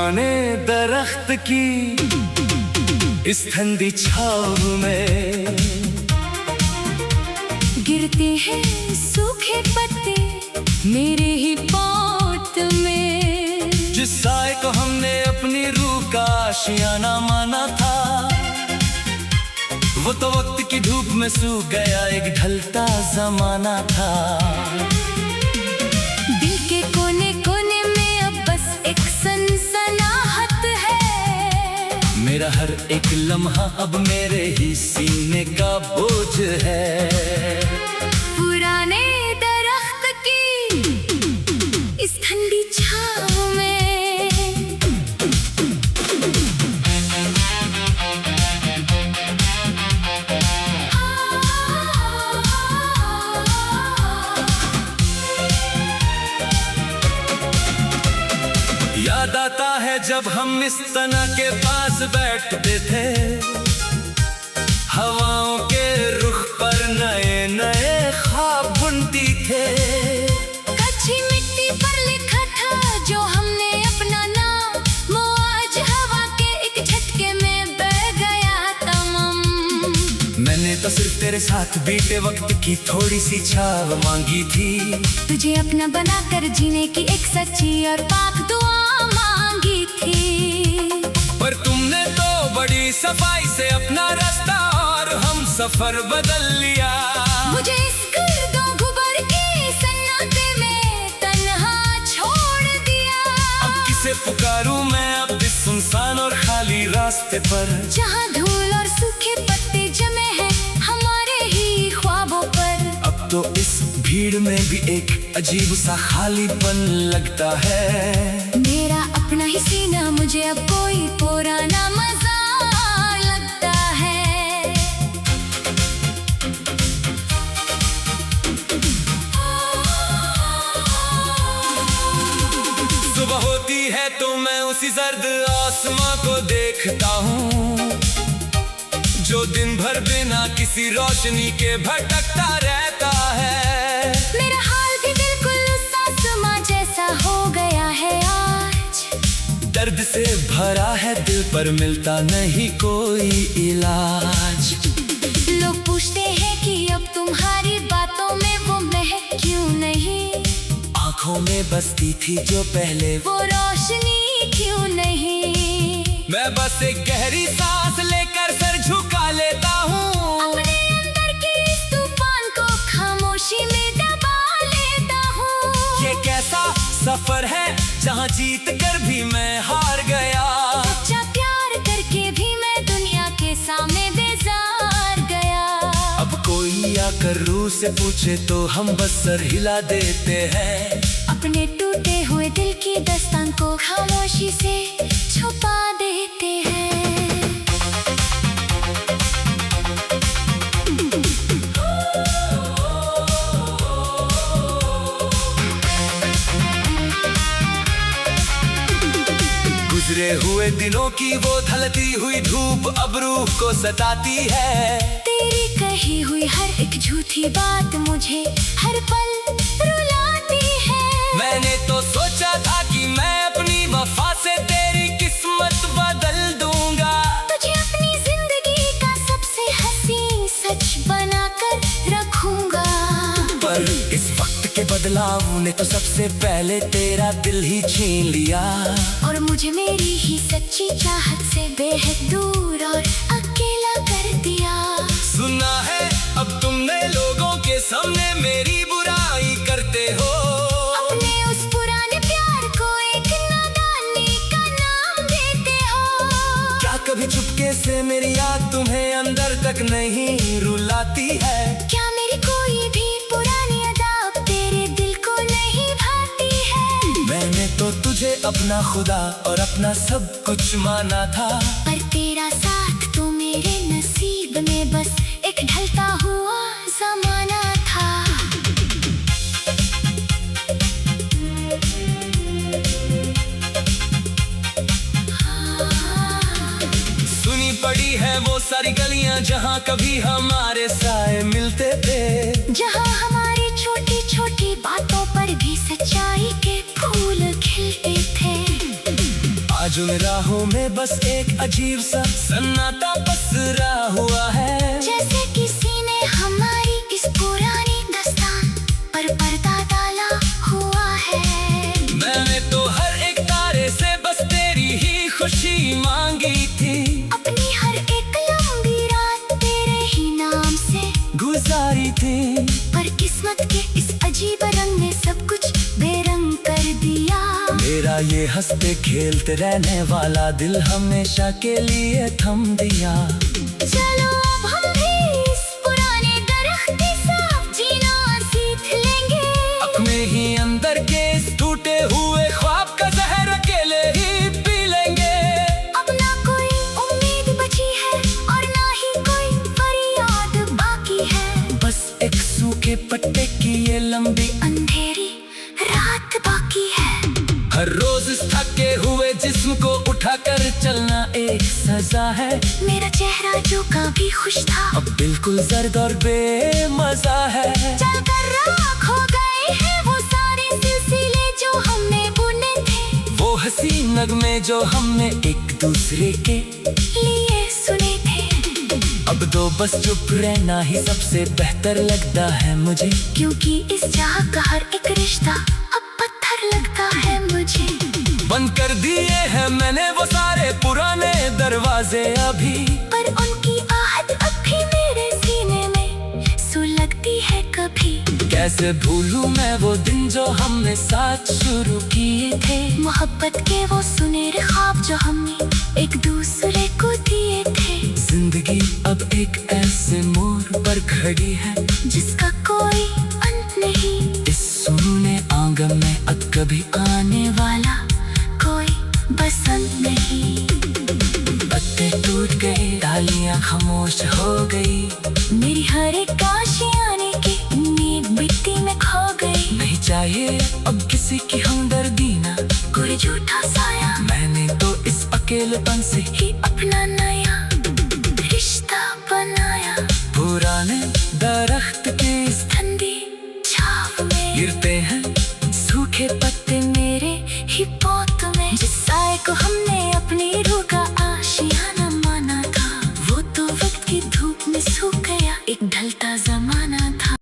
पुराने दरख्त की इस ठंडी छाव में गिरते हैं सूखे पत्ते मेरे ही पोत में। जिस साए को हमने अपनी रूह का आशियाना माना था, वो तो वक्त की धूप में सूख गया, एक ढलता जमाना था। दिल के कोने कोने में अब बस एक सनसनाहट है। मेरा हर एक लम्हा अब मेरे ही सीने का बोझ है। पुराने दरख्त की इस ठंडी छाव में याद आता है जब हम इस तना के पास बैठते थे, हवाओं के रुख पर नए नए ख्वाब बुनती थे। कच्ची मिट्टी पर लिखा था जो हमने अपना नाम, वो आज हवा के एक झटके में बह गया तमाम। मैंने तो सिर्फ तेरे साथ बीते वक्त की थोड़ी सी छाव मांगी थी, तुझे अपना बनाकर जीने की एक सच्ची और पाक दुआ मांगी थी। पर तुमने तो बड़ी सफाई से अपना रास्ता और हम सफर बदल लिया। मुझे इस गर्दों गुबार के सन्नाटे में तन्हा छोड़ दिया। अब किसे पुकारूं मैं अब इस सुनसान और खाली रास्ते पर, जहाँ धूल और सूखे पत्ते जमे हैं हमारे ही ख्वाबों पर। अब तो इस भीड़ में भी एक अजीब सा खालीपन लगता है। मेरा अपना ही सीना मुझे अब कोई पुराना मजा लगता है। सुबह होती है तो मैं उसी जर्द आसमां को देखता हूँ, जो दिन भर बिना किसी रोशनी के भटकता रहता है। मेरा हाल भी बिल्कुल उस आसमां जैसा हो गया है आज। दर्द से भरा है दिल पर मिलता नहीं कोई इलाज। लोग पूछते हैं कि अब तुम्हारी बातों में वो महक क्यों नहीं, आंखों में बसती थी जो पहले वो रोशनी क्यों नहीं। मैं बस एक गहरी सांस लेकर सर झुका लेता हूँ, अपने अंदर के इस तूफान को खामोशी में दबा लेता हूँ। ये कैसा सफर है जहाँ जीत कर भी मैं हार गया। सच्चा प्यार करके भी मैं दुनिया के सामने बेजार गया। अब कोई आकर रूह से पूछे तो हम बस सर हिला देते हैं। अपने टूटे हुए दिल की दास्तान को खामोशी से छुपा देते हैं। गुजरे हुए दिनों की वो ढलती हुई धूप अब रूह को सताती है। तेरी कही हुई हर एक झूठी बात मुझे हर पल रुलाती है। मैंने तो सोचा था कि मैं अपनी वफा से तेरी किस्मत बदल दूंगा, तुझे अपनी जिंदगी का सबसे हसीन सच बनाकर रखूंगा। पर इस वक्त के बदलाव ने तो सबसे पहले तेरा दिल ही छीन लिया, और मुझे मेरी ही सच्ची चाहत से बेहद दूर और अकेला कर दिया। सुना है अब तुमने लोगों के सामने मेरी बुराई करते हो, अपने उस पुराने प्यार को एक नादानी का नाम देते हो। क्या कभी चुपके से मेरी याद तुम्हें अंदर तक नहीं रुलाती है? क्या मेरी कोई भी पुरानी अदा अब तेरे दिल को नहीं भाती है? मैंने तो तुझे अपना खुदा और अपना सब कुछ माना था, पर तेरा साथ तो मेरे नसीब में बस एक ढलता हुआ जमाना था। सुनी पड़ी है वो सारी गलियां जहाँ कभी हमारे साए मिलते थे, जहाँ हमारी छोटी छोटी बातों पर भी सच्चाई के फूल खिलते थे। आज जुन राहों में बस एक अजीब सा सन्नाटा पसरा हुआ है। जैसे किसी ने हमारी इस पुरानी दास्तान पर पर्दा डाला हुआ है। मैंने तो हर एक तारे से बस तेरी ही खुशी मांगी थी। अपनी हर एक लंबी रात तेरे ही नाम से गुजारी थी, पर किस्मत के इस अजीब रंग ने सब कुछ बेरंग कर दिया। मेरा ये हंसते खेलते रहने वाला दिल हमेशा के लिए थम दिया। चलो अब हम भी इस पुराने दरख्ती सा जीना सीख लेंगे। अपने ही अंदर के इस टूटे हुए ख्वाब का जहर अकेले ही पी लेंगे। अब ना कोई उम्मीद बची है और ना ही कोई फरियाद बाकी है। बस एक सूखे पत्ते की ये लंबी अंधेरी रात बाकी है। हर रोज इस थके हुए जिस्म को उठाकर चलना एक सजा है। मेरा चेहरा जो कभी खुश था अब बिल्कुल जर्द और बेमजा है। चलकर राख हो गए हैं वो सारे सिलसिले जो हमने बुने थे। वो हंसी नगमे जो हमने एक दूसरे के लिए सुने थे। अब तो बस चुप रहना ही सबसे बेहतर लगता है मुझे। क्योंकि इस चाह का हर एक रिश्ता अब पत्थर लगता है मुझे। बंद कर दिए हैं मैंने वो सारे पुराने दरवाजे अभी, पर उनकी आहट अब भी मेरे सीने में सुलगती है कभी। कैसे भूलूं मैं वो दिन जो हमने साथ शुरू किए थे। मोहब्बत के वो सुनहरे ख्वाब जो हमने एक दूसरे को दिए थे। जिंदगी अब एक ऐसे मोड़ पर खड़ी है जिसका कोई अंत नहीं। इस सुनने आंगन में अब कभी आने वाला कोई बसंत नहीं। पत्ते टूट गए, डालियां खामोश हो गई। मेरी हर एक आशियाने की उम्मीद मिट्टी में खो गई। नहीं चाहिए अब किसी की हमदर्दी ना कोई झूठा साया। मैंने तो इस अकेलेपन से ही अपना नया रिश्ता बनाया। पुराने दरख्त